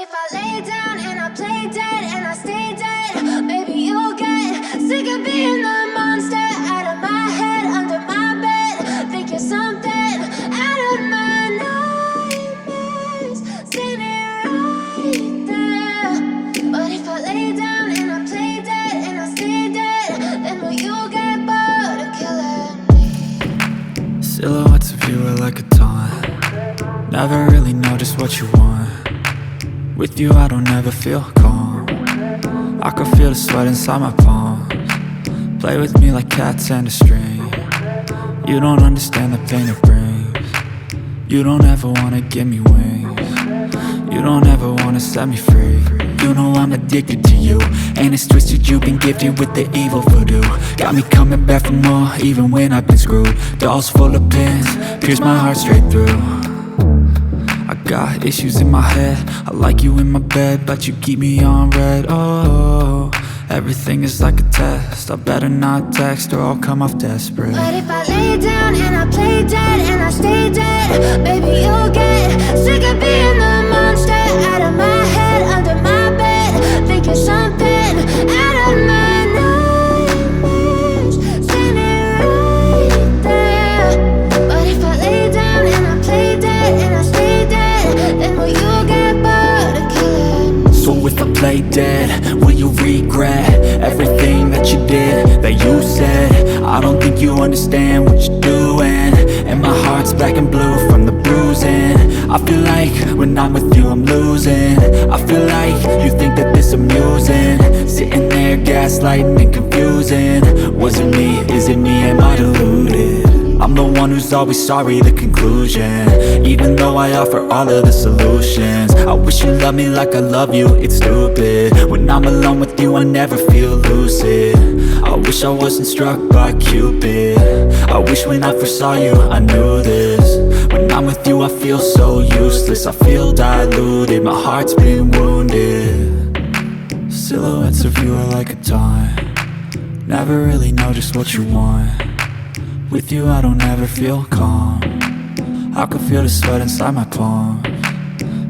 if I lay down and I play dead and I stay dead, maybe you'll get sick of being the monster out of my head, under my bed. Think you're something out of my nightmares, standing right there. But if I lay down and I play dead and I stay dead, then will you get bored of killing me? Silhouettes of you are like a taunt. Never really know just what you want. With you I don't ever feel calm. I can feel the sweat inside my palms. Play with me like cats and a string. You don't understand the pain it brings. You don't ever wanna give me wings. You don't ever wanna set me free. You know I'm addicted to you, and it's twisted, you've been gifted with the evil voodoo. Got me coming back for more, even when I've been screwed. Dolls full of pins, pierce my heart straight through. I got issues in my head, I like you in my bed, but you keep me on red. Oh, everything is like a test, I better not text or I'll come off desperate. But if I lay down and I play dead and I stay dead, baby you'll get sick of being the monster out of my head, under my bed. Think you're something out of my nightmares, standing right there. But if I lay down and I play dead and I stay dead, then will you get bored of killing me? So if I play dead, will you regret everything that you did, that you said? I don't think you understand what you're doing, and my heart's black and blue from the bruising. I feel like when I'm with you I'm losing. I feel like you think that this amusing, sitting there gaslighting and confusing. Was it me? Is it me? Am I deluded? I'm the one who's always sorry, the conclusion, even though I offer all of the solutions. I wish you loved me like I love you, it's stupid. When I'm alone with you I never feel lucid. I wish I wasn't struck by Cupid. I wish when I first saw you I knew this. When I'm with you I feel so useless, I feel diluted, my heart's been wounded. Silhouettes of you are like a taunt. Never really know just what you want. With you I don't ever feel calm. I can feel the sweat inside my palms.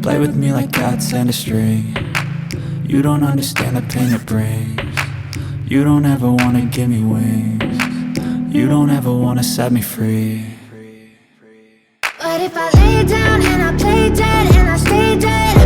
Play with me like cats and a string. You don't understand the pain it brings. You don't ever wanna give me wings. You don't ever wanna set me free. But if I lay down and I play dead and I stay dead,